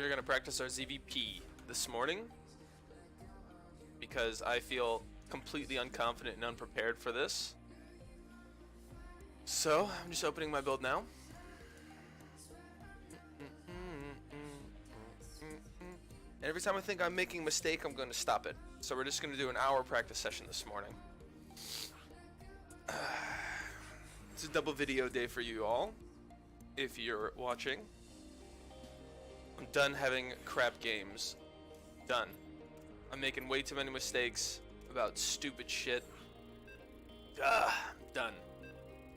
We're going to practice our ZvP this morning because I feel completely unconfident and unprepared for this. So, I'm just opening my build now. And every time I think I'm making a mistake, I'm going to stop it. So we're just going to do an hour practice session this morning. It's a double video day for you all, if you're watching. I'm done having crap games. Done. I'm making way too many mistakes about stupid shit. Done.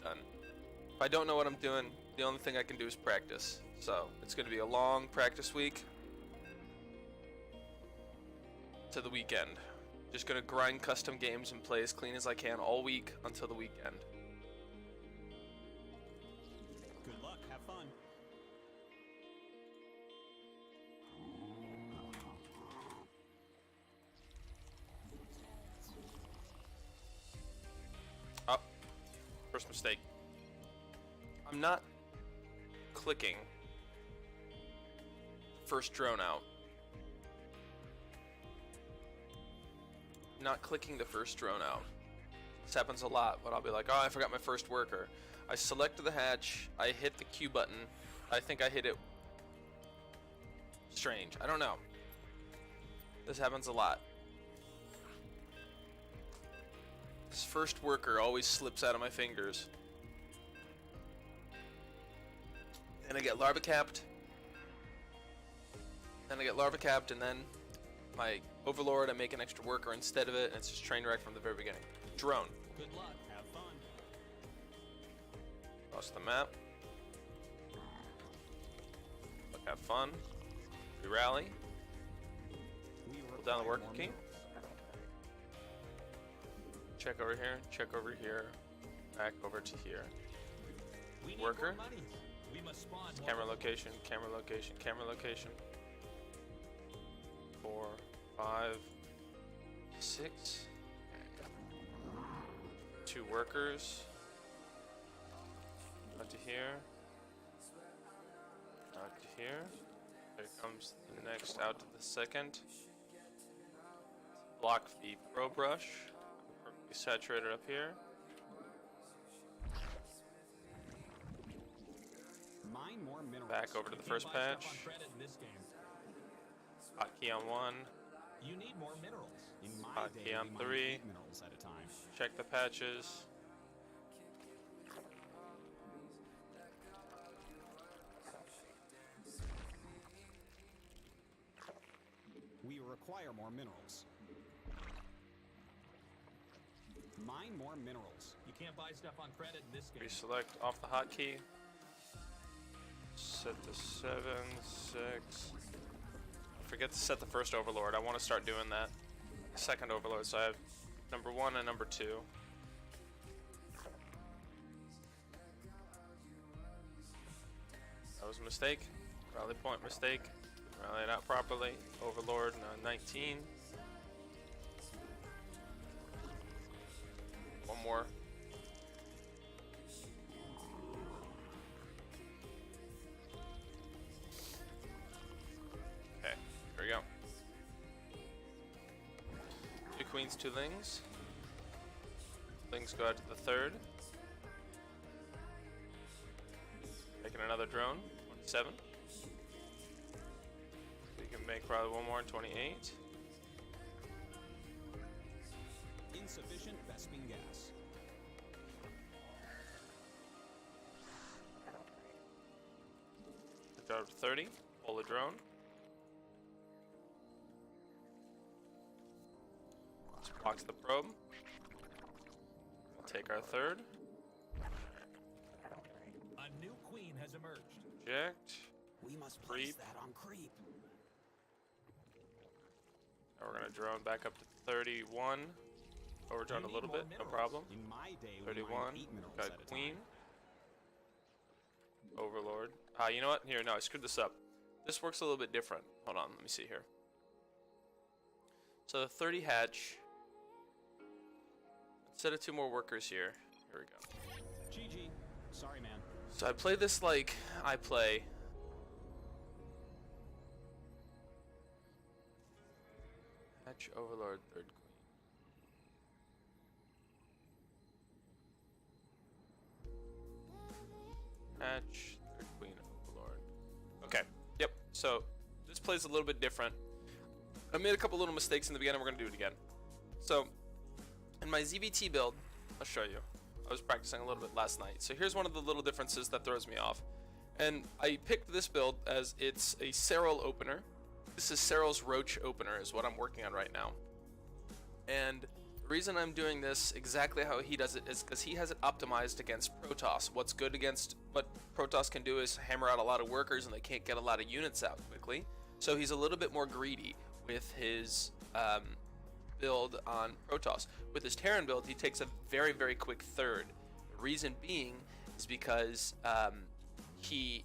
Done. If I don't know what I'm doing, the only thing I can do is practice. So, it's going to be a long practice week to the weekend. Just going to grind custom games and play as clean as I can all week until the weekend. Good luck, have fun. Oh, first mistake. I'm not clicking first drone out. Not clicking the first drone out. This happens a lot, but I'll be like, oh, I forgot my first worker. I select the hatch, I hit the Q button. I think I hit it strange. I don't know. This happens a lot. This first worker always slips out of my fingers. Then I get larva capped. Then I get larva capped, and then my overlord, I make an extra worker instead of it, and it's just train wreck from the very beginning. Drone. Good luck, have fun. Cross the map. Look, have fun. We rally. Hold down the worker key. Check over here, check over here, back over to here. Worker. We must spawn Camera location, camera location, camera location. 4, 5, 6. 2 workers. Out to here. Out to here. There comes the next out to the second. Block the pro brush. Perfectly saturated up here. Mine more minerals. Back over to the first patch. Hotkey on 1. You need more minerals. In my Hotkey day, on we mined 3. 8 minerals at a time. Check the patches. We require more minerals. Mine more minerals. You can't buy stuff on credit in this game. Reselect off the hotkey. Set to 7, 6. Forget to set the first overlord. I want to start doing that. Second overlord. So I have number 1 and number 2. That was a mistake. Rally point mistake. Rallied out properly. Overlord 19. One more. Okay, here we go. 2 queens, 2 lings. Lings go out to the third. Making another drone, 27. We can make probably one more in 28. Insufficient Vespine gas. Go up to 30. Pull the drone. Blocks the probe. We'll take our third. A new queen has emerged. Eject. We must place Creep. that on creep. Now we're gonna drone back up to 31. Overdrone a little bit, no problem. In my day, 31. we mined 8 minerals Got at a queen. time. Overlord. You know what? Here, no, I screwed this up. This works a little bit different. Hold on, let me see here. So the 30 hatch. Instead of 2 more workers here. Here we go. GG. Sorry, man. So I play this like I play Hatch, Overlord, third queen. Hatch, third queen, Overlord. Okay, yep, so this plays a little bit different. I made a couple little mistakes in the beginning, we're gonna do it again. So, in my ZvT build, I'll show you. I was practicing a little bit last night. So here's one of the little differences that throws me off. And I picked this build as it's a Serral opener. This is Serral's Roach opener is what I'm working on right now. And the reason I'm doing this exactly how he does it is because he has it optimized against Protoss. What's good against what Protoss can do is hammer out a lot of workers and they can't get a lot of units out quickly. So he's a little bit more greedy with his build on Protoss. With his Terran build, he takes a very, very quick third. The reason being is because he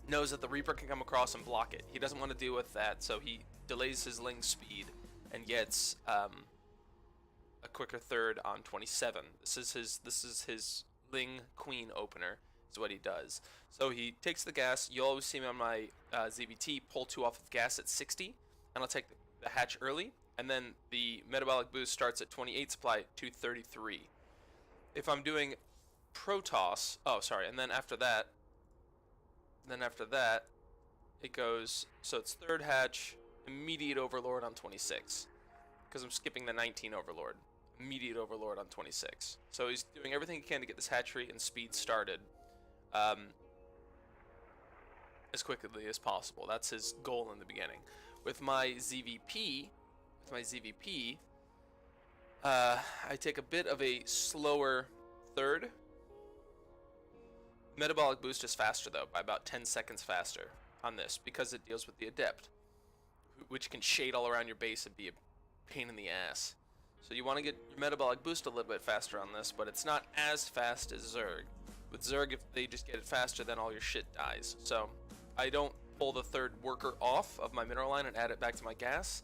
knows that the Reaper can come across and block it. He doesn't want to deal with that, so he delays his Ling speed and gets a quicker third on 27. This is his Ling Queen opener. Is what he does. So he takes the gas. You'll always see me on my ZvT pull 2 off of gas at 60, and I'll take the hatch early. And then the metabolic boost starts at 28 supply at 233. If I'm doing Protoss, and then after that, it goes, so it's third hatch, immediate overlord on 26. Because I'm skipping the 19 overlord. Immediate overlord on 26. So he's doing everything he can to get this hatchery and speed started as quickly as possible. That's his goal in the beginning. With my ZvP, I take a bit of a slower third. Metabolic boost is faster though, by about 10 seconds faster on this because it deals with the Adept, which can shade all around your base and be a pain in the ass. So you want to get your metabolic boost a little bit faster on this, but it's not as fast as Zerg. With Zerg, if they just get it faster, then all your shit dies. So I don't pull the third worker off of my mineral line and add it back to my gas.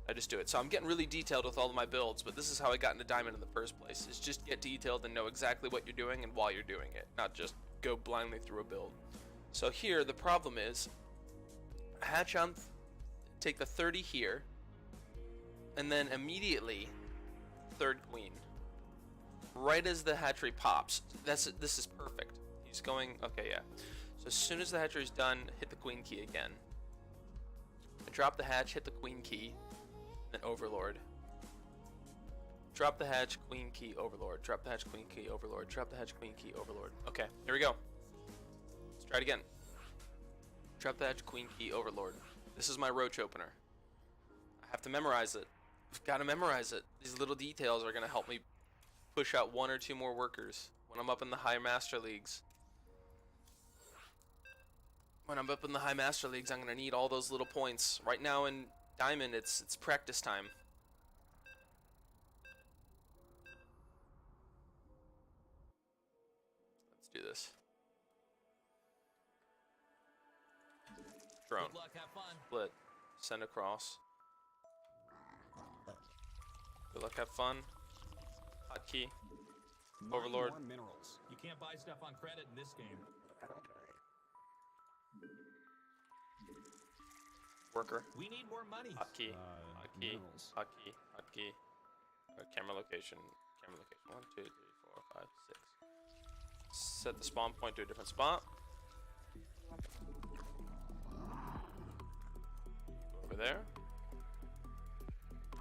I just do it. So I'm getting really detailed with all of my builds, but this is how I got into Diamond in the first place, is just get detailed and know exactly what you're doing and why you're doing it, not just go blindly through a build. So here, the problem is, hatch on, take the 30 here, and then immediately, third queen. Right as the hatchery pops. This is perfect. He's going, okay, yeah. So as soon as the hatchery's done, hit the queen key again. Drop the hatch, hit the queen key, then overlord. Drop the hatch, queen key, overlord. Drop the hatch, queen key, overlord. Drop the hatch, queen key, overlord. Okay, here we go. Let's try it again. Drop the hatch, queen key, overlord. This is my roach opener. I have to memorize it. I've got to memorize it. These little details are going to help me push out 1 or 2 more workers when I'm up in the high master leagues. When I'm up in the high master leagues, I'm going to need all those little points. Right now in Diamond, it's practice time. Let's do this. Drone. Good luck, have fun. Split. Send across. Good luck, have fun. Hotkey. Overlord. More minerals. You can't buy stuff on credit in this game. Worker. We need more money. Hotkey. Hotkey. Minerals. Hotkey. Hotkey. Camera location. Camera location. 1, 2, 3, 4, 5, 6. Set the spawn point to a different spot. Go over there.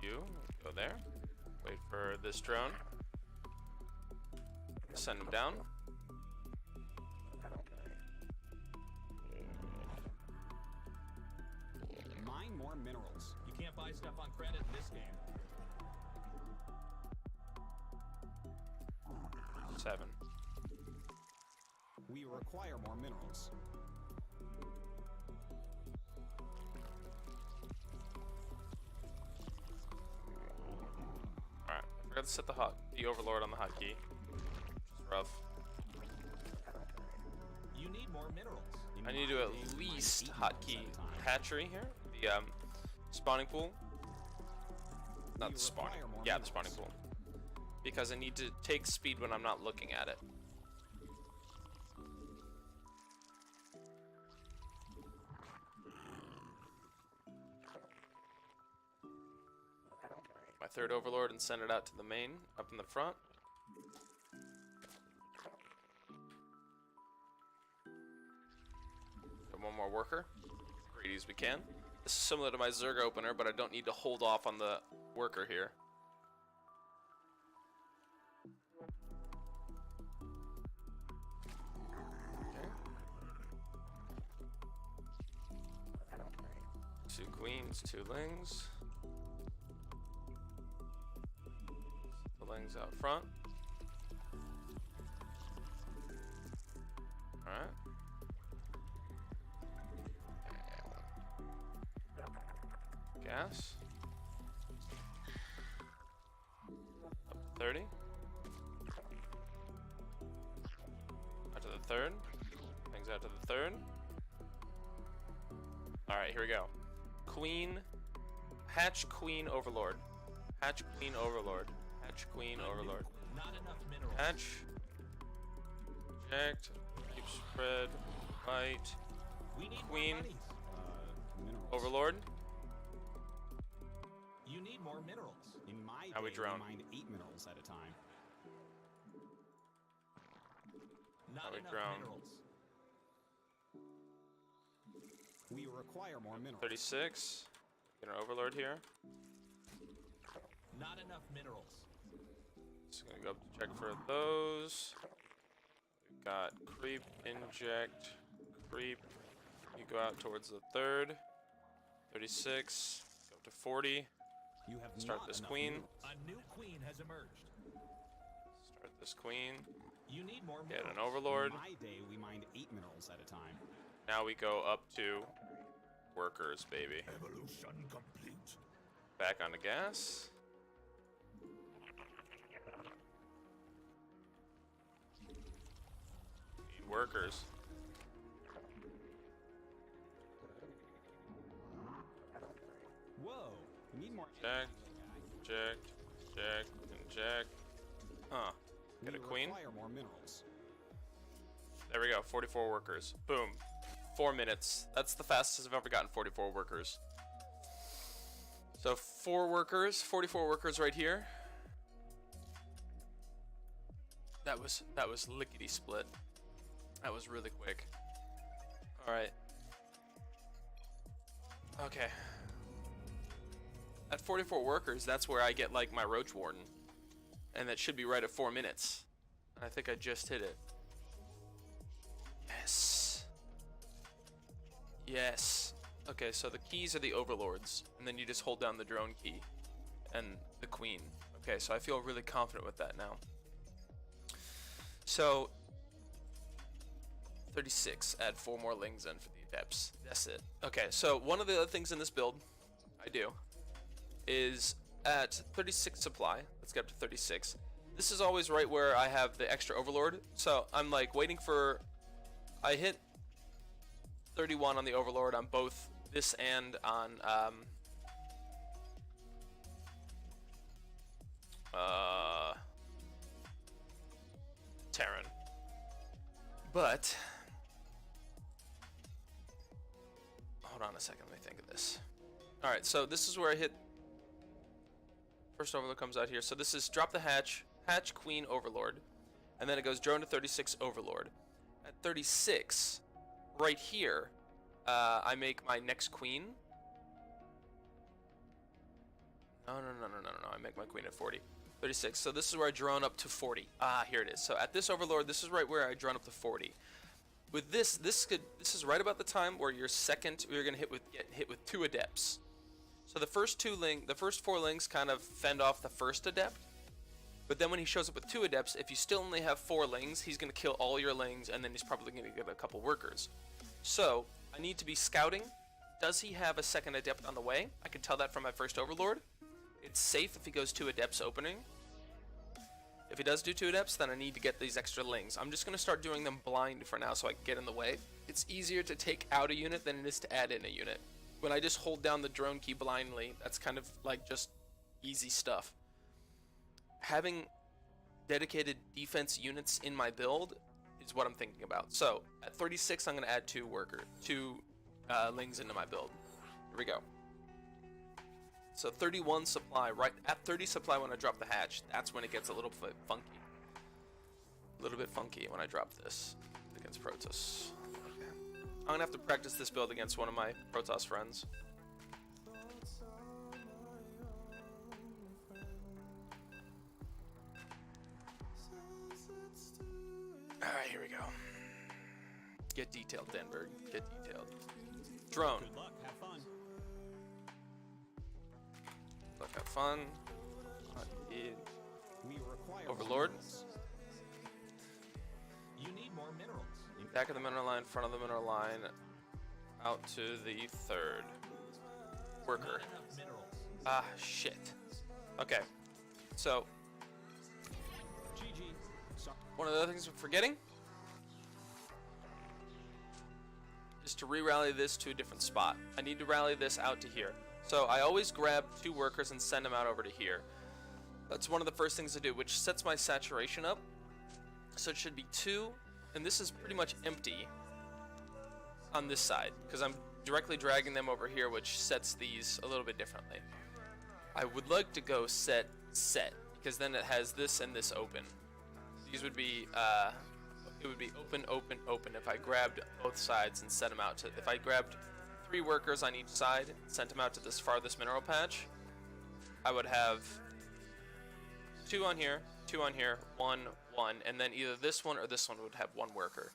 You go there. Wait for this drone. Send him down. Mine more minerals. You can't buy stuff on credit in this game. 7. We require more minerals. Alright, I forgot to set the overlord on the hotkey, which is rough. You need more minerals. I need to at least hotkey hatchery here, the spawning pool. Not the spawning. Yeah, the spawning pool. Because I need to take speed when I'm not looking at it. third overlord and send it out to the main up in the front. Got one more worker. Greedy as we can. This is similar to my Zerg opener, but I don't need to hold off on the worker here. Okay. 2 queens, 2 lings. The lings out front. Alright. Gas. Up to 30. Out to the third. Things out to the third. Alright, here we go. Queen. Hatch Queen Overlord. Hatch Queen Overlord. Hatch Queen Overlord. Not enough minerals. Hatch. Eject. Keep spread. Fight. We need Queen. more monies. Minerals. Overlord. You need more minerals. In my Now we day, drone. mined 8 minerals at a time. Not Now we enough drone. minerals. We require more minerals. 36. Get an Overlord here. Not enough minerals. Just gonna go up to check for those. We've got creep, inject, creep. You go out towards the third. 36. Go up to 40. You have Start not this enough queen. minerals. A new queen has emerged. Start this queen. You need more Get minerals. an Overlord. In my day, we mined 8 minerals at a time. Now we go up to workers, baby. Evolution complete. Back onto gas. Need workers. Whoa. We need more. Inject, inject, inject, inject. Huh. Get a queen. Require more minerals. There we go, 44 workers. Boom. 4 minutes. That's the fastest I've ever gotten 44 workers. So 4 workers, 44 workers right here. That was lickety split. That was really quick. Alright. Okay. At 44 workers, that's where I get like my Roach Warden. And that should be right at 4 minutes. I think I just hit it. Yes. Yes. Okay, so the keys are the overlords, and then you just hold down the drone key and the queen. Okay, so I feel really confident with that now. So 36, add 4 more lings in for the adepts. That's it. Okay, so one of the other things in this build I do is at 36 supply. Let's get up to 36. This is always right where I have the extra overlord. So I'm like waiting for, I hit 31 on the overlord on both this and on Terran. But hold on a second, let me think of this. Alright, so this is where I hit. First overlord comes out here. So this is drop the hatch, hatch queen overlord, and then it goes drone to 36 overlord. At 36, right here, I make my next queen. No, I make my queen at 40. 36. So this is where I drone up to 40. Ah, here it is. So at this overlord, this is right where I drone up to 40. With this is right about the time where you're gonna get hit with 2 adepts. So the first 4 lings kind of fend off the first adept. But then when he shows up with 2 adepts, if you still only have 4 lings, he's gonna kill all your lings, and then he's probably gonna get a couple workers. So I need to be scouting. Does he have a second adept on the way? I can tell that from my first overlord. It's safe if he goes 2 adepts opening. If he does do 2 adepts, then I need to get these extra lings. I'm just going to start doing them blind for now so I can get in the way. It's easier to take out a unit than it is to add in a unit. When I just hold down the drone key blindly, that's kind of like just easy stuff. Having dedicated defense units in my build is what I'm thinking about. So at 36, I'm going to add 2 lings into my build. Here we go. So 31 supply, right at 30 supply when I drop the hatch, that's when it gets a little bit funky. A little bit funky when I drop this against Protoss. Okay. I'm gonna have to practice this build against one of my Protoss friends. Alright, here we go. Get detailed, Denberg. Get detailed. Drone. Good luck. Have fun. Look, have fun. We require Overlord. minerals. You need more minerals. Back of the mineral line, front of the mineral line, out to the third. Worker. Not enough minerals. Ah, shit. Okay. So, GG. Sorry. one of the other things we're forgetting is to re-rally this to a different spot. I need to rally this out to here. So I always grab 2 workers and send them out over to here. That's one of the first things to do, which sets my saturation up. So it should be 2, and this is pretty much empty on this side, because I'm directly dragging them over here, which sets these a little bit differently. I would like to go set, because then it has this and this open. These would be, it would be open, open, open if I grabbed both sides and set them out to, if I grabbed 3 workers on each side, sent them out to this farthest mineral patch, I would have 2 on here, 2 on here, 1, 1, and then either this one or this one would have 1 worker.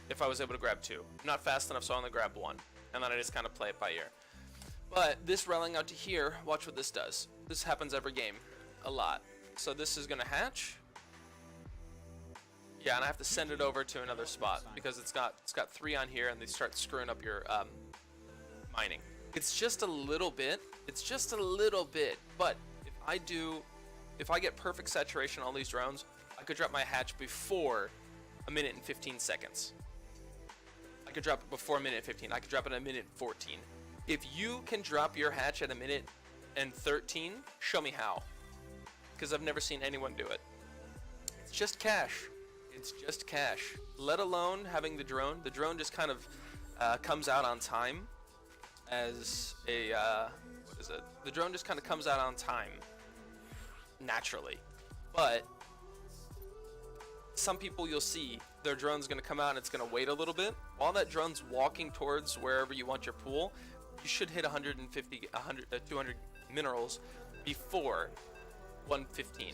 If I was able to grab 2. Not fast enough, so I only grab 1. And then I just kind of play it by ear. But this rallying out to here, watch what this does. This happens every game. A lot. So this is going to hatch. Yeah, and I have to send it over to another spot because it's got 3 on here, and they start screwing up your mining. It's just a little bit. It's just a little bit. But if I get perfect saturation on all these drones, I could drop my hatch before 1 minute and 15 seconds. I could drop it before 1 minute and 15. I could drop it at 1 minute and 14. If you can drop your hatch at 1 minute and 13, show me how. Because I've never seen anyone do it. It's just cash. It's just cash. Let alone having the drone. The drone just kind of comes out on time as a, what is it? The drone just kind of comes out on time naturally. But some people you'll see their drone's going to come out and it's going to wait a little bit. While that drone's walking towards wherever you want your pool, you should hit 150, 200 minerals before 115. You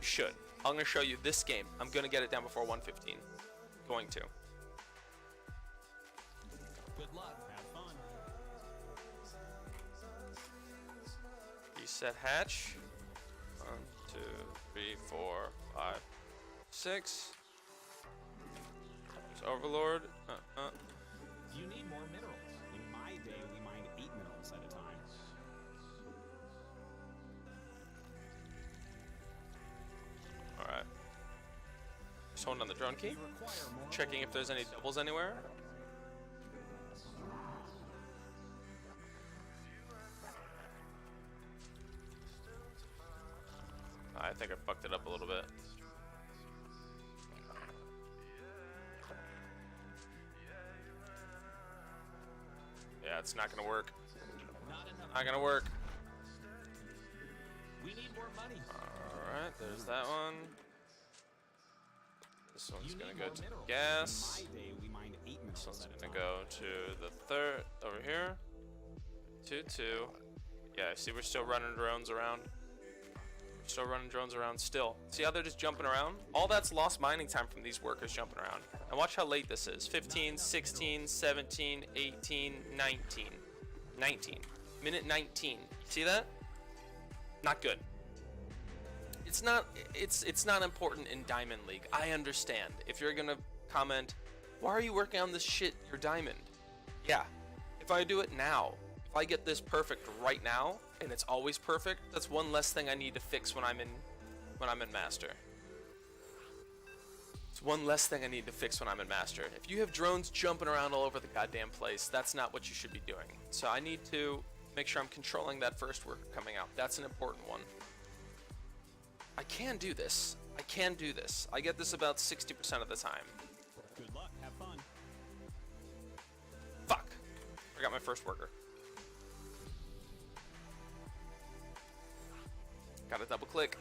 should. I'm going to show you this game. I'm going to get it down before 115. Going to. Good luck. Have fun. Reset hatch. 1, 2, 3, 4, 5, 6. There's Overlord. You need more minerals. In my day, we mined 8 minerals at a time. Alright. Just holding on the drone key. We require more Checking if there's any doubles anywhere. I think I fucked it up a little bit. Yeah, it's not gonna work. Not enough. Not gonna work. We need more money. Alright, there's that one. This one's You gonna need go more to minerals. gas. In my day, we mined 8 This minerals one's at a gonna time. go to the third over here. 2, 2. Yeah, see, we're still running drones around. Still running drones around still. See how they're just jumping around? All that's lost mining time from these workers jumping around. And watch how late this is. 15, 16, 17, 18, 19. 19. Minute 19. See that? Not good. It's not important in Diamond League. I understand. If you're gonna comment, why are you working on this shit? You're Diamond. Yeah. If I do it now, if I get this perfect right now, and it's always perfect, that's one less thing I need to fix when I'm in Master. It's one less thing I need to fix when I'm in Master. If you have drones jumping around all over the goddamn place, that's not what you should be doing. So I need to make sure I'm controlling that first worker coming out. That's an important one. I can do this. I can do this. I get this about 60% of the time. Good luck. Have fun. Fuck. I got my first worker. Gotta double click.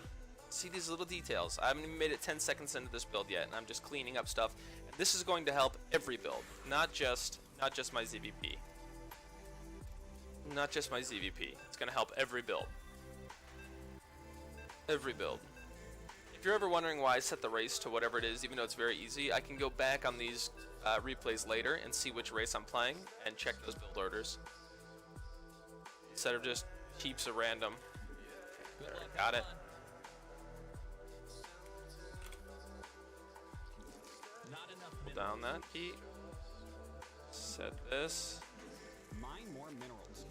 See these little details. I haven't even made it 10 seconds into this build yet, and I'm just cleaning up stuff. And this is going to help every build, not just my ZvP. Not just my ZvP. It's gonna help every build. Every build. If you're ever wondering why I set the race to whatever it is, even though it's very easy, I can go back on these replays later and see which race I'm playing and check those build orders. Instead of just heaps of random. There, got it. Hold down that key. Set this. Mine more minerals.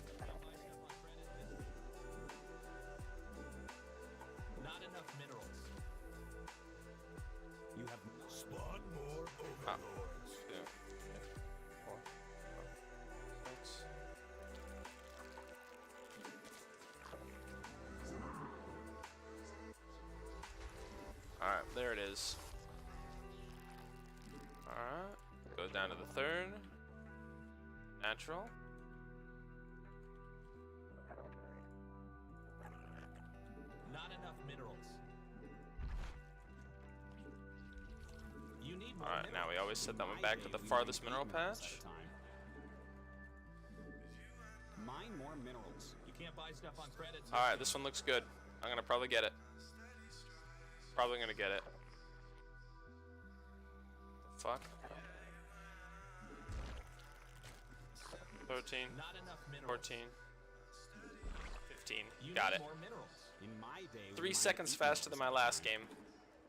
Not enough minerals. You have spawn more overlords. 2, 4, 5, 6. Alright, there it is. Alright, goes down to the third. Natural. Not enough minerals. You need more Alright, now we always set that one back to the farthest mineral patch. Mine more minerals. You can't buy stuff on credit. Alright, this one looks good. I'm gonna probably get it. Probably gonna get it. The fuck? 13, Not enough minerals. 14, 15. You Got need it. more minerals. In my day, 3 seconds faster than my last game.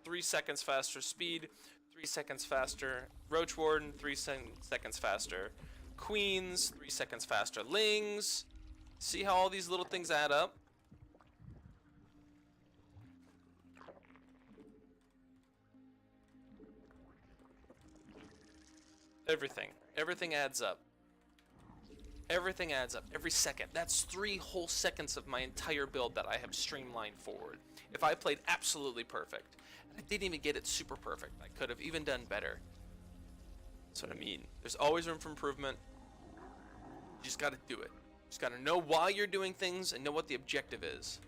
3 seconds faster speed. 3 seconds faster Roach Warden. 3 seconds faster Queens. 3 seconds faster Lings. See how all these little things add up? Everything adds up. Everything adds up every second. That's 3 whole seconds of my entire build that I have streamlined forward. If I played absolutely perfect, and I didn't even get it super perfect, I could have even done better. That's what I mean. There's always room for improvement. You just gotta do it. You just gotta know why you're doing things and know what the objective is.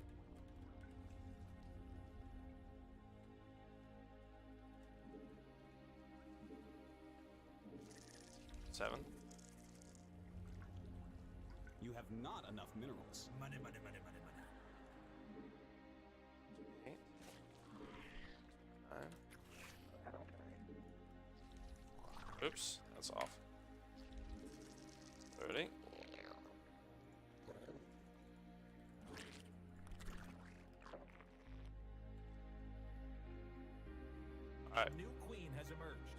Seven. You have not enough minerals. Money, money, money, money, money. 8. 9. Oops, that's off. 30. Alright. A new queen has emerged.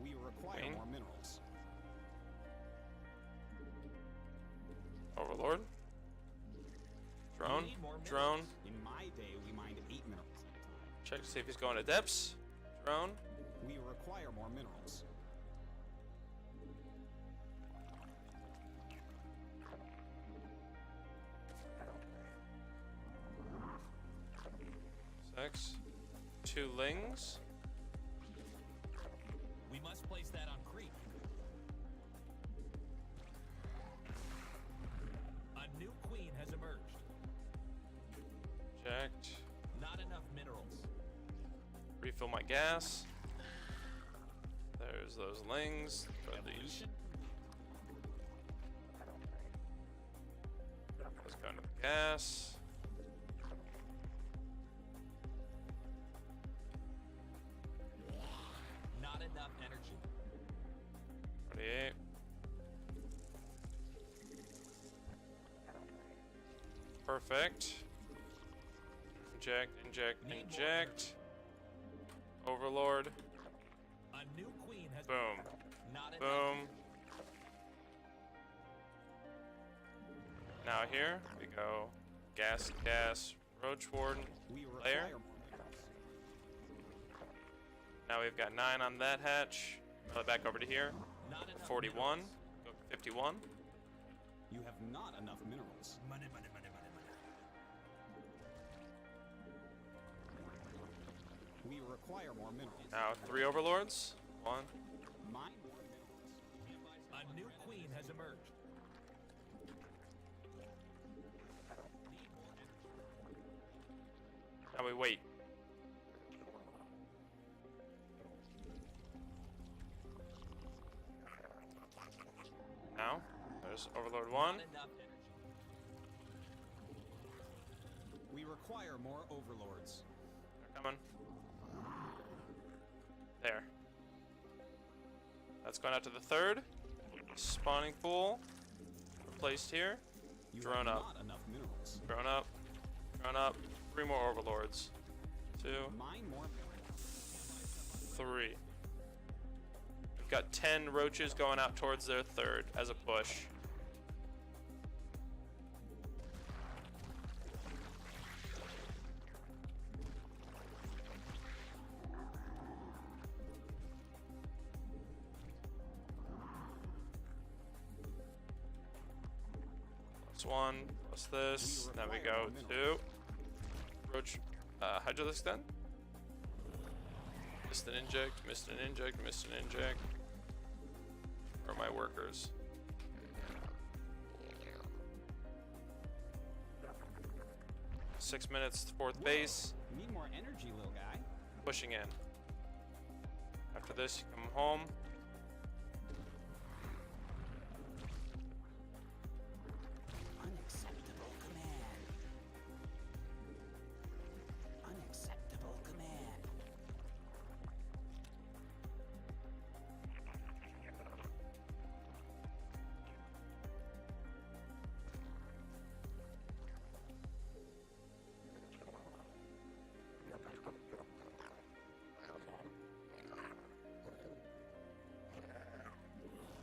We require Queen. more minerals. Overlord. Drone. We need more minerals. Drone. In my day, we mined 8 minerals at a time. Check to see if he's going to depths. Drone. We require more minerals. Six. 2 Lings. We must place that on creek. A new queen has emerged. Checked. Not enough minerals. Refill my gas. There's those Lings. Throw these. Evolution. Let's go into the gas. Not enough energy. 48. Perfect. Inject, inject, Need more inject. Overlord. A new queen has Boom. Not enough. Boom. Now here we go. Gas, gas, Roach Warden. We Layer. require more minerals. Now we've got 9 on that hatch. Go back over to here. Not enough 41. minerals. Go to 51. You have not enough minerals. Money, money, money, money, money. We require more minerals. Now 3 overlords. 1, Mine more minerals. Now we wait. Now, there's Overlord 1. Not enough energy. We require more overlords. They're coming. There. That's going out to the third. Spawning pool. Placed here. Drone up. Not enough minerals. Drone up. Drone up. 3 more Overlords. 2. Mine more minerals. 3. We've got 10 roaches going out towards their third as a push. Plus 1, plus this. Now we go 2. Roach, Hydralisk then. Missed an inject, missed an inject, missed an inject. Where are my workers? Six minutes, 4th base. Need more energy, little guy. Pushing in. After this, you come home. Unacceptable command. Unacceptable command.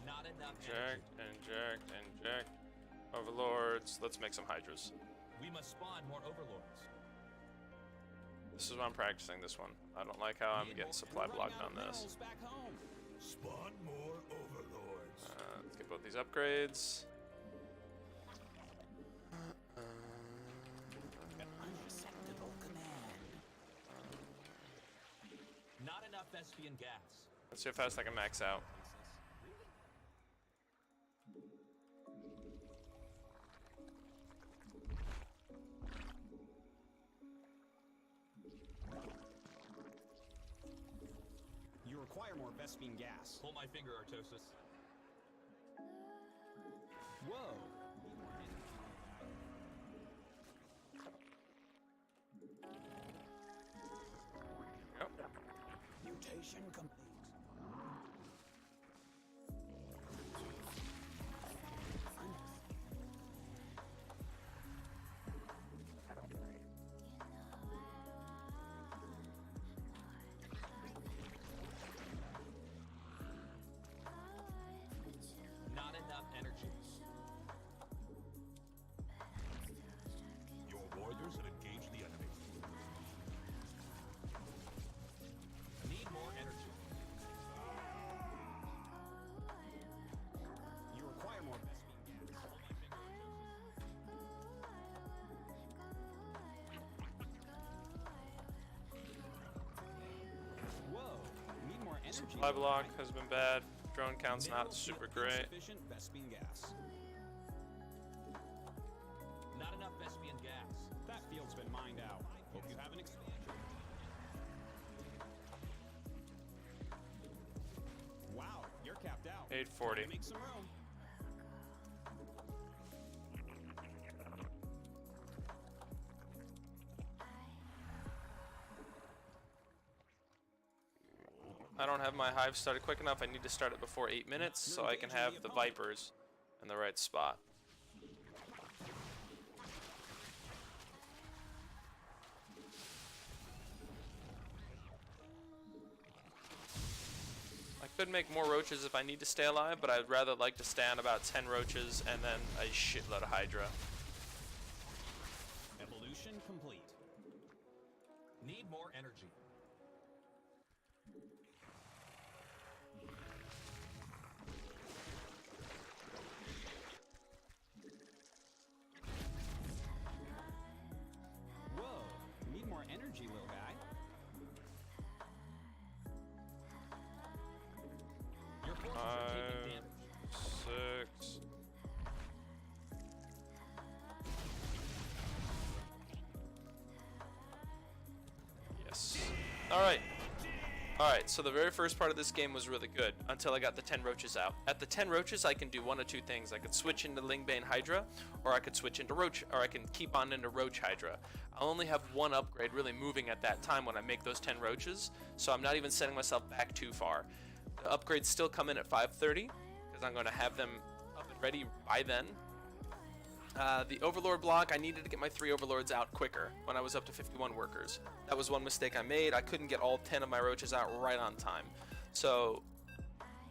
Not enough energy. Inject, inject. Overlords. Let's make some Hydras. We must spawn more overlords. This is what I'm practicing this one. I don't like how I'm getting supply blocked on this. Back home. Spawn more overlords. Let's get both these upgrades. Unacceptable command. Not enough Vespian gas. Let's see how fast I can max out. You require more Vespian gas. Pull my finger, Artosis. Whoa. Yep. Mutation complete. Not enough energy. Your warriors have engaged the enemy. Need more energy. You require more Vespian gas. Pull my finger, Artosis. Whoa. Need more energy. Supply block has been bad. Drone count's not super great. Insufficient Vespian gas. Not enough Vespian gas. That field's been mined out. Hope you have an expansion. Wow, you're capped out. 840. Make some room. I don't have my hive started quick enough. I need to start it before 8 minutes so I can have the Vipers in the right spot. I could make more roaches if I need to stay alive, but I'd rather like to stay on about 10 roaches and then a shitload of Hydra. Evolution complete. Need more energy. Whoa, need more energy, little guy. Your forces are taking damage. 6. Alright. Alright, so the very first part of this game was really good until I got the 10 roaches out. At the 10 roaches, I can do one of two things. I could switch into Lingbane Hydra, or I could switch into Roach, or I can keep on into Roach Hydra. I'll only have one upgrade really moving at that time when I make those 10 roaches, so I'm not even setting myself back too far. The upgrades still come in at 5:30, because I'm going to have them up and ready by then. The Overlord block, I needed to get my 3 Overlords out quicker when I was up to 51 workers. That was one mistake I made. I couldn't get all 10 of my roaches out right on time. So,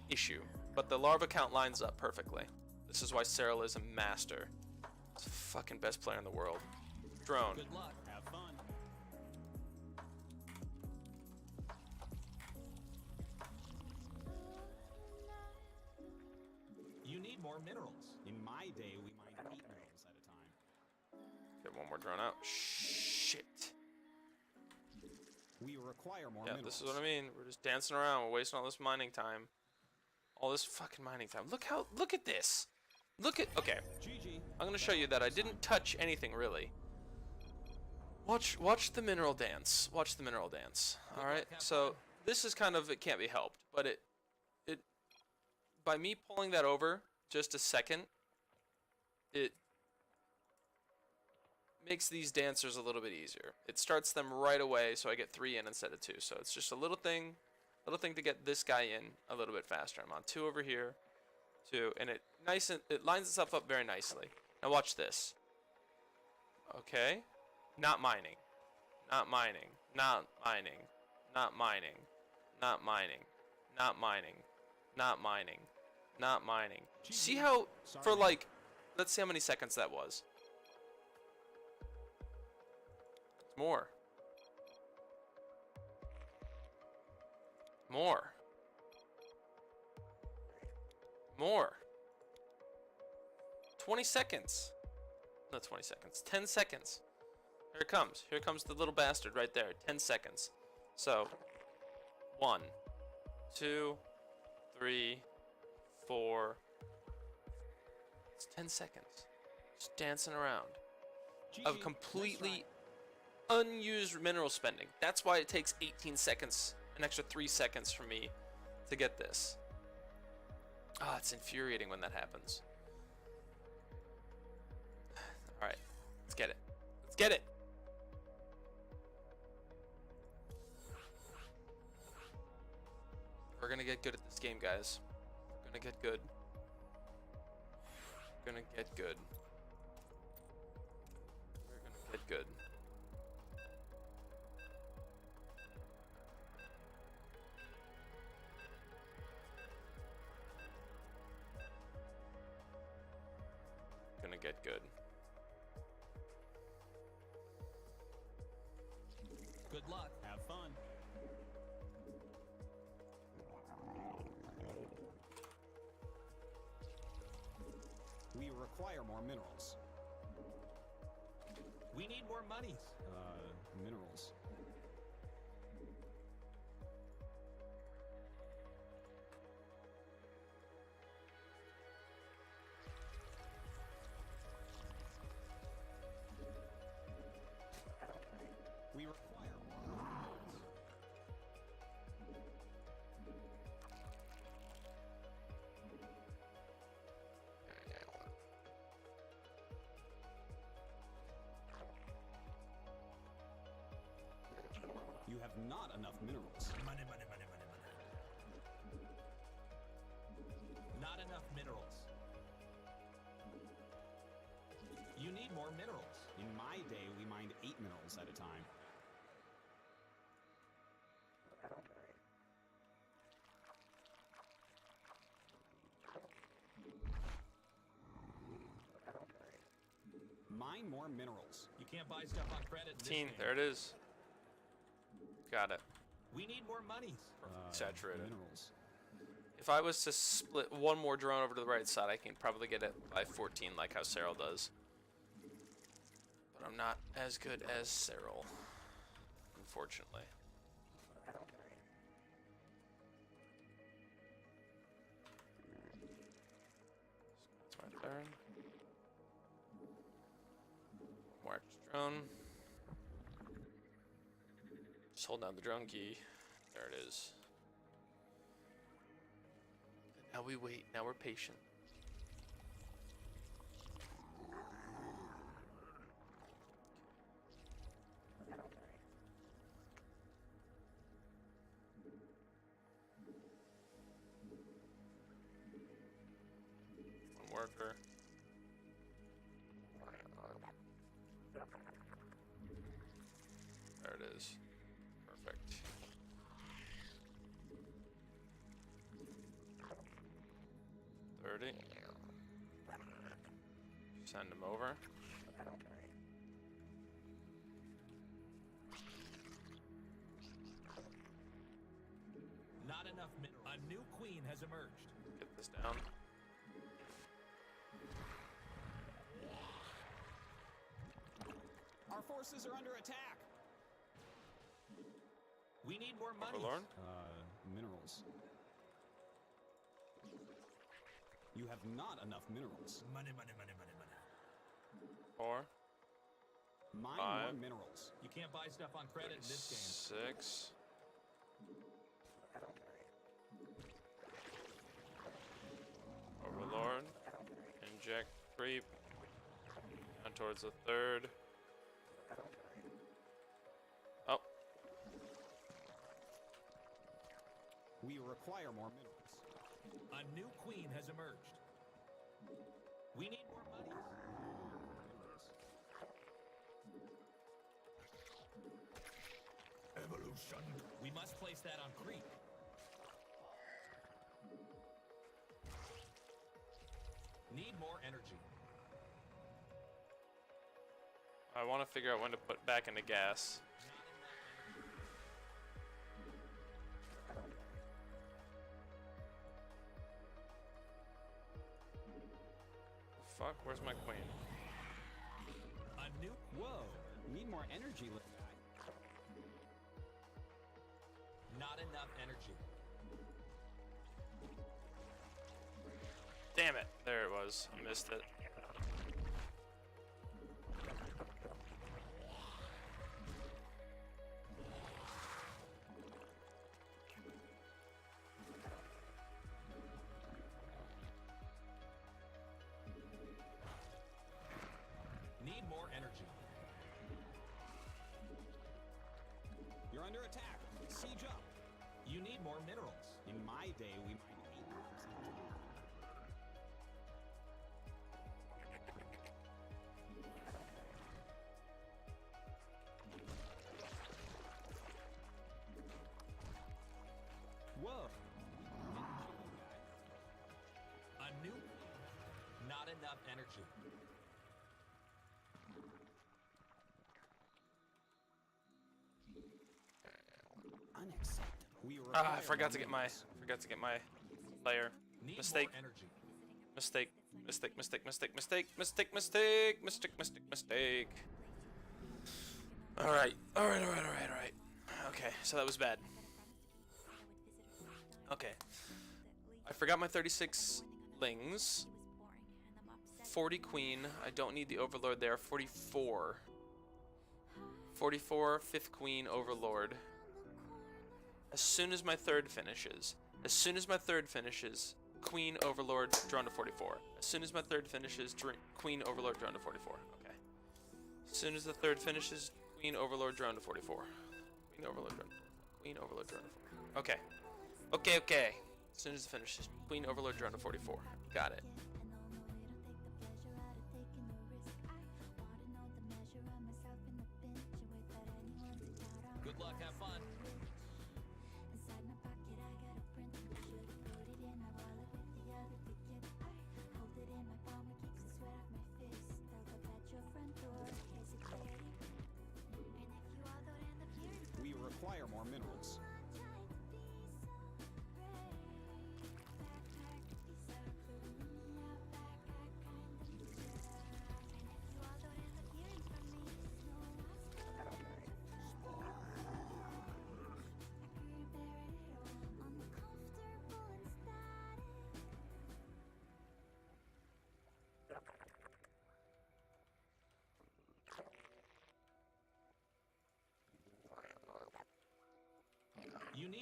issue. But the larva count lines up perfectly. This is why Cyril is a master. He's the fucking best player in the world. Drone. Good luck. Have fun. You need more minerals. In my day, we mined 8 minerals at a time. Get one more drone out. Shit. We require more Yeah, minerals. this is what I mean. We're just dancing around. We're wasting all this mining time. All this fucking mining time. Look at this. Okay. GG. I'm gonna show you that I didn't touch anything really. Watch the mineral dance. Watch the mineral dance. All right. So this is kind of, it can't be helped, but it by me pulling that over just a second, it makes these dancers a little bit easier. It starts them right away, so I get 3 in instead of 2. So it's just a little thing to get this guy in a little bit faster. I'm on 2 over here, 2, and it lines itself up very nicely. Now watch this. Okay. Not mining. Not mining. Not mining. Not mining. Not mining. Not mining. Not mining. Not mining. See how, for like, let's see how many seconds that was. More. More. More. 20 seconds. Not 20 seconds. 10 seconds. Here it comes. Here comes the little bastard right there. 10 seconds. So, 1, 2, 3, 4. It's 10 seconds. Just dancing around. Of completely unused mineral spending. That's why it takes 18 seconds, an extra 3 seconds for me to get this. Ah, it's infuriating when that happens. Alright, let's get it. Let's get it! We're gonna get good at this game, guys. We're gonna get good. We're gonna get good. We're gonna get good. Gonna get good. Good luck. Have fun. We require more minerals. We need more monies. Minerals. We require more minerals. You have not enough minerals. Money, money, money, money, money. Not enough minerals. You need more minerals. In my day, we mined 8 minerals at a time. Mine more minerals. You can't buy stuff on credit. in this 15, game. there it is. Got it. We need more monies. Saturated. Minerals. If I was to split one more drone over to the right side, I can probably get it by 14 like how Cyril does. But I'm not as good as Cyril, unfortunately. That's my turn. More extra drone. Just hold down the drone key. There it is. Now we wait. Now we're patient. One worker. There it is. Perfect. Send him over. Not enough mineral. A new queen has emerged. Get this down. Our forces are under attack. We need more money. Overlord? Minerals. You have not enough minerals. Money, money, money, money, money. 4, Mine 5, more minerals. You can't buy stuff on credit in this game. 6. Overlord. Inject creep. Down towards the 3rd. Oh. We require more minerals. A new queen has emerged. We need more money. Evolution. We must place that on creep. Need more energy. I want to figure out when to put back into gas. Fuck, where's my queen? A new. Whoa. Need more energy, little guy. Not enough energy. Damn it. There it was. I missed it. Need more energy. You're under attack. Siege up. You need more minerals. In my day, we might need them. Whoa. A new. Not enough energy. Ah, I forgot to get my layer. Need Mistake. more energy. Mistake. Mistake. Mistake. Mistake. Mistake. Mistake. Mistake. Mistake. Mistake. Mistake. All right. All right. All right. All right. All right. Okay. So that was bad. Okay. I forgot my 36 lings. 40 queen. I don't need the overlord there. 44. 44. 5th queen overlord. As soon as my 3rd finishes. As soon as my 3rd finishes. Queen overlord drawn to 44. As soon as my 3rd finishes. Queen overlord drawn to 44. Okay. As soon as the 3rd finishes. Queen overlord drawn to 44. Queen overlord drawn. Queen overlord drawn to 44. Okay. Okay. Okay. As soon as it finishes. Queen overlord drawn to 44. Got it. Good luck, have fun. We require more minerals.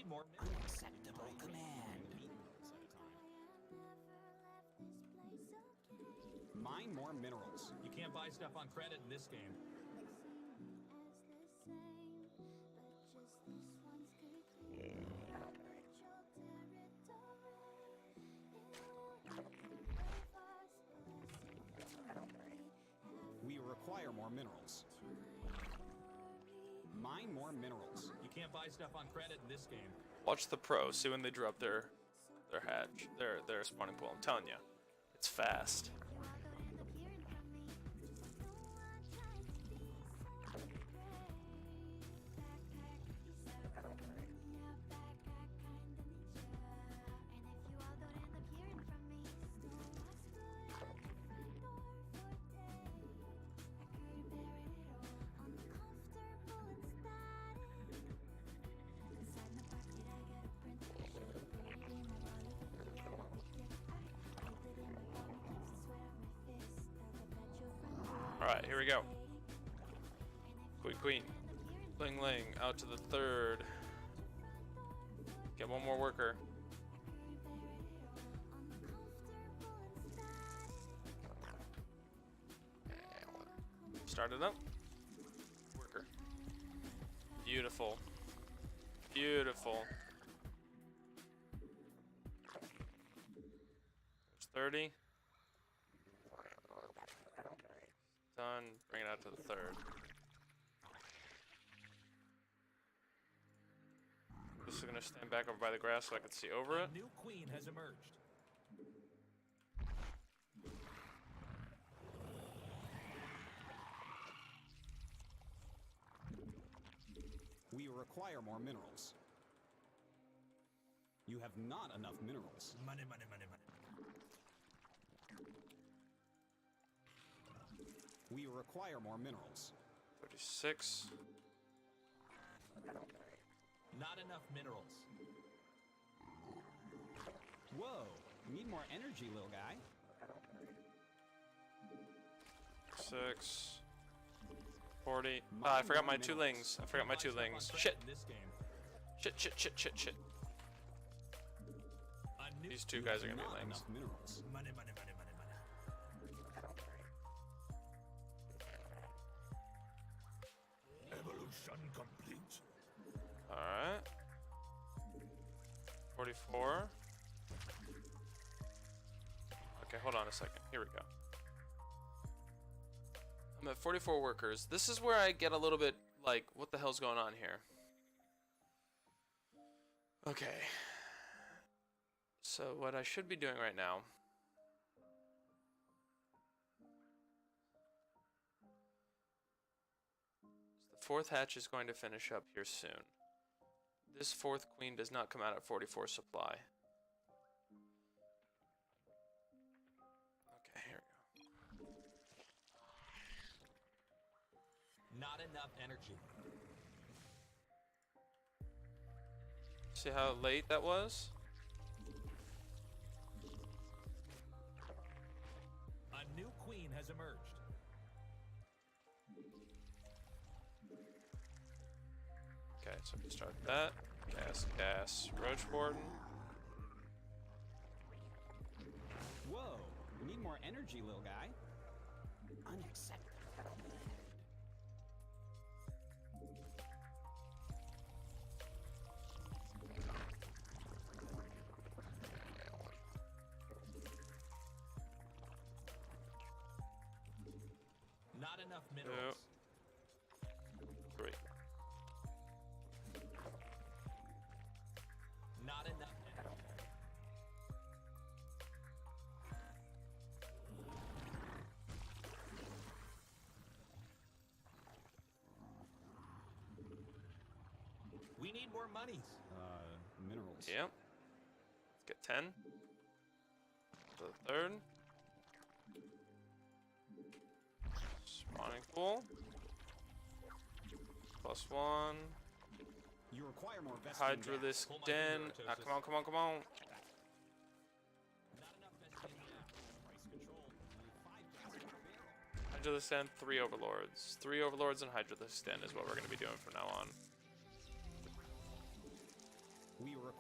need more minerals. Unacceptable command. Mine more minerals. You can't buy stuff on credit in this game. We require more minerals. Mine more minerals. You can't buy stuff on credit in this game. Watch the pro. See when they drop their hatch, their spawning pool. I'm telling you, it's fast. Alright, here we go. Queen. Ling Ling, out to the third. Get one more worker. Start it up. Worker. Beautiful. Beautiful. There's 30. Done. Bring it out to the third. This is gonna stand back over by the grass so I can see over it. A new queen has emerged. We require more minerals. You have not enough minerals. Money, money, money, money. We require more minerals. 36. Not enough minerals. Whoa, need more energy, little guy. 6. 40. Ah, I forgot my two lings. I forgot my two lings. Shit. In this game. Shit. A new These two guys are gonna be Not lings. enough minerals. Money, money, money, money, money. Evolution complete. Alright. 44. Okay, hold on a second. Here we go. I'm at 44 workers. This is where I get a little bit like, what the hell's going on here? Okay. So what I should be doing right now is the fourth hatch is going to finish up here soon. This fourth queen does not come out at 44 supply. Okay, here we go. Not enough energy. See how late that was? A new queen has emerged. Okay, so we start that. Gas. Roach Warden. Whoa, need more energy, little guy. Unacceptable. Not enough minerals. 3. Not enough energy. We need more monies. Minerals. Yep. Let's get 10. To the third. Spawning pool. +1. You require more vesting Hydralisk Pull my Den. finger, Ah, Tosis. come on. Not enough vesting gas. Price control. Only 5 gas per barrel. Hydralisk Den, 3 overlords. 3 overlords and Hydralisk Den is what we're going to be doing from now on.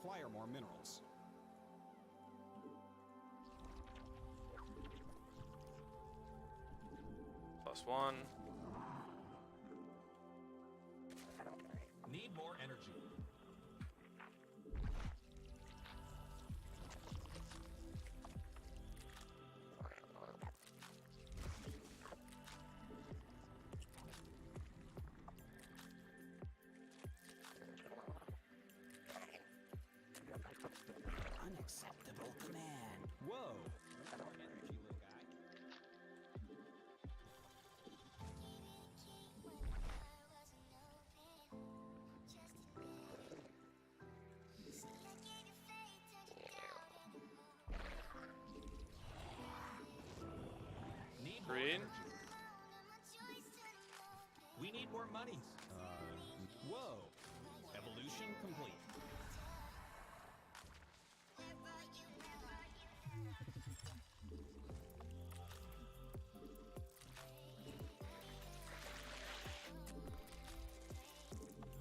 require more minerals. +1. Need more energy. Unacceptable command. Whoa. More energy, little guy. Need more Green. energy. We need more monies. Whoa. Evolution complete.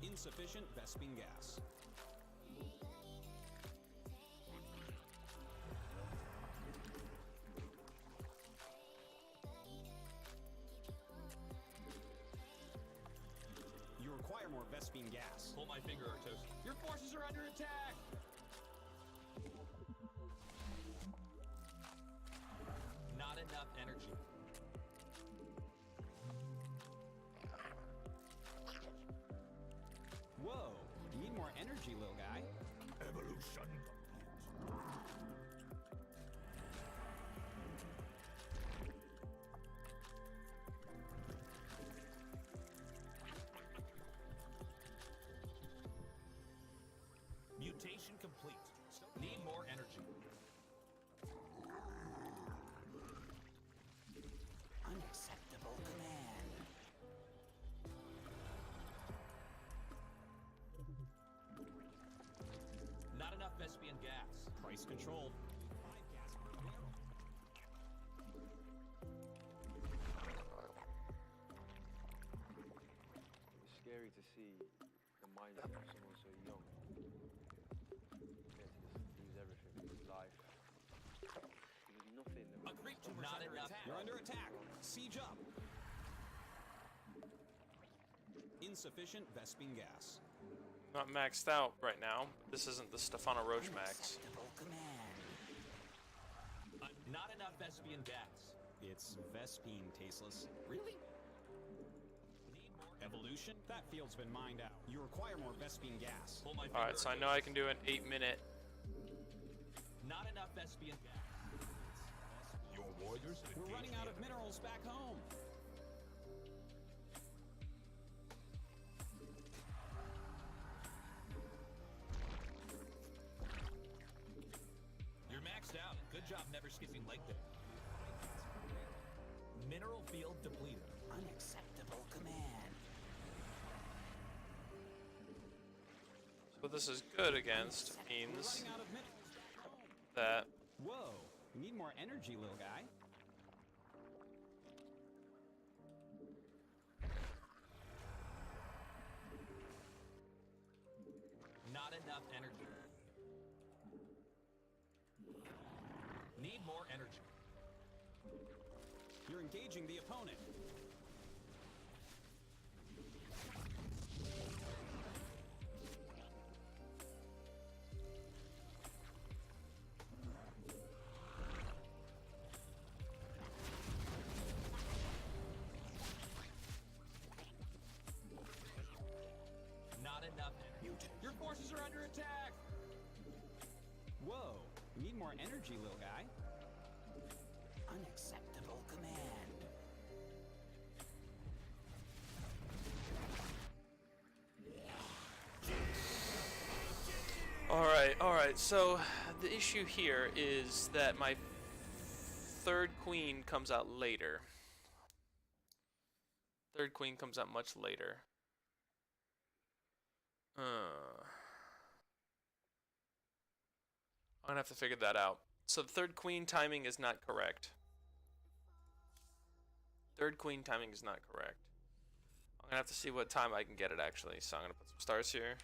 Insufficient Vespine gas. You require more Vespine gas. Pull my finger, Artos. Your forces are under attack. Not enough energy. Whoa. You need more energy, little guy. Evolution complete. Mutation complete. Need more energy. Unacceptable command. Not enough Vespian gas. Price controlled. 5 gas per barrel. It's scary to see the mindset of someone so young. Yeah, to just lose everything, his life. There's nothing that A creep tumor's Not under enough. attack. You're under attack. Siege up. Insufficient Vespine gas. Not maxed out right now. This isn't the Stefano Roach max. Unacceptable command. Not enough Vespian gas. It's Vespine, tasteless. Really? Need more Evolution? That field's been mined out. You require more Vespine gas. Pull my finger. Alright, so I know I can do an 8-minute. Not enough Vespian gas. Your warriors have We're running out of minerals back home. You're maxed out. Good job never skipping leg day. Mineral field depleted. Unacceptable command. So this is good against We're means running out of minerals back home. that Whoa. You need more energy, little guy. Not enough energy. Need more energy. You're engaging the opponent. Not enough energy. Your forces are under attack. Whoa. You need more energy, little guy. Unacceptable command. Alright, so the issue here is that my third queen comes out later. Third queen comes out much later. I'm gonna have to figure that out. So the third queen timing is not correct. Third queen timing is not correct. I'm gonna have to see what time I can get it actually. So I'm gonna put some stars here.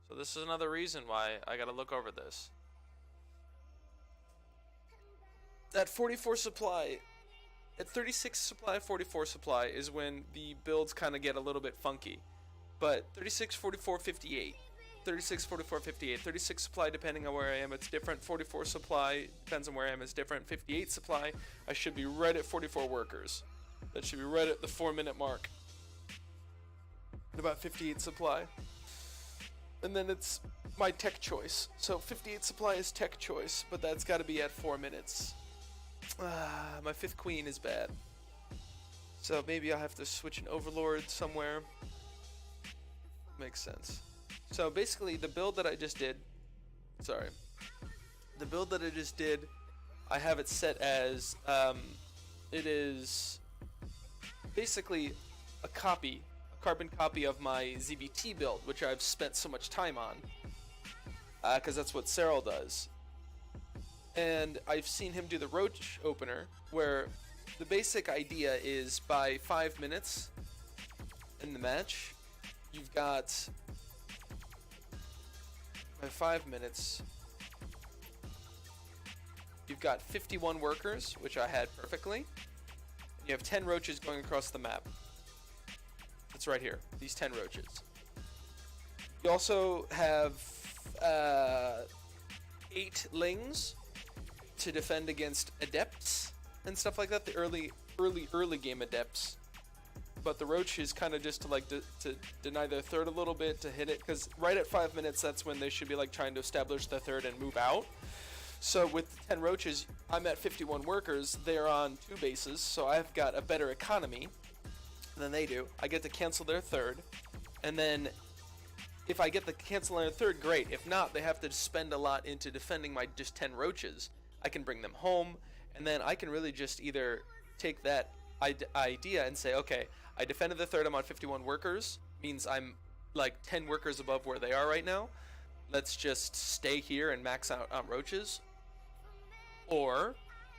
So this is another reason why I gotta look over this. At 44 supply, at 36 supply, 44 supply is when the builds kind of get a little bit funky. But 36, 44, 58. 36, 44, 58. 36 supply, depending on where I am, it's different. 44 supply, depends on where I am, it's different. 58 supply, I should be right at 44 workers. That should be right at the 4-minute mark. At about 58 supply. And then it's my tech choice. So 58 supply is tech choice, but that's got to be at 4 minutes. My 5th queen is bad. So maybe I'll have to switch an overlord somewhere. Makes sense. So basically the build that I just did, I have it set as, it is basically a carbon copy of my ZvT build, which I've spent so much time on, because that's what Cyril does. And I've seen him do the roach opener, where the basic idea is by 5 minutes in the match, you've got, by 5 minutes, you've got 51 workers, which I had perfectly. You have 10 roaches going across the map. It's right here, these 10 roaches. You also have 8 lings to defend against adepts and stuff like that, the early game adepts. But the roach is kind of just to like to deny their third a little bit, to hit it, because right at 5 minutes, that's when they should be like trying to establish the third and move out. So with 10 roaches, I'm at 51 workers. They're on 2 bases, so I've got a better economy than they do. I get to cancel their third, and then if I get the cancel their third, great. If not, they have to spend a lot into defending my just 10 roaches. I can bring them home, and then I can really just either take that idea and say, okay, I defended the third, I'm on 51 workers, means I'm like 10 workers above where they are right now. Let's just stay here and max out on roaches. Or,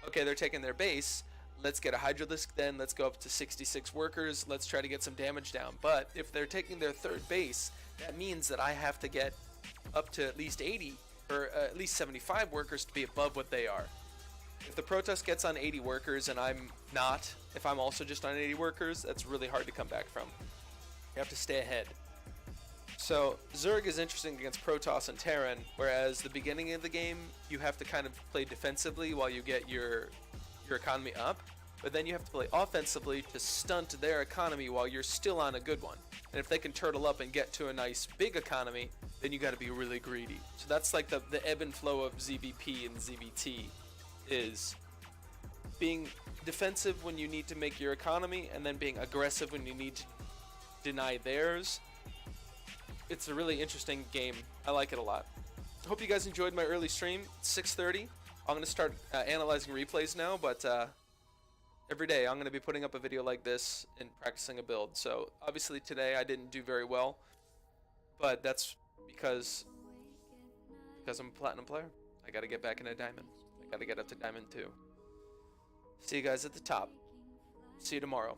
okay, they're taking their base, let's get a Hydralisk then, let's go up to 66 workers, let's try to get some damage down. But if they're taking their third base, that means that I have to get up to at least 80 or at least 75 workers to be above what they are. If the Protoss gets on 80 workers and I'm not, if I'm also just on 80 workers, that's really hard to come back from. You have to stay ahead. So Zerg is interesting against Protoss and Terran, whereas the beginning of the game, you have to kind of play defensively while you get your economy up, but then you have to play offensively to stunt their economy while you're still on a good one. And if they can turtle up and get to a nice big economy, then you got to be really greedy. So that's like the ebb and flow of ZvP and ZvT, is being defensive when you need to make your economy, and then being aggressive when you need to deny theirs. It's a really interesting game. I like it a lot. Hope you guys enjoyed my early stream. It's 6:30. I'm going to start analyzing replays now, but every day I'm going to be putting up a video like this and practicing a build. So obviously today I didn't do very well, but that's because I'm a platinum player. I got to get back into diamond. I got to get up to diamond 2. See you guys at the top. See you tomorrow.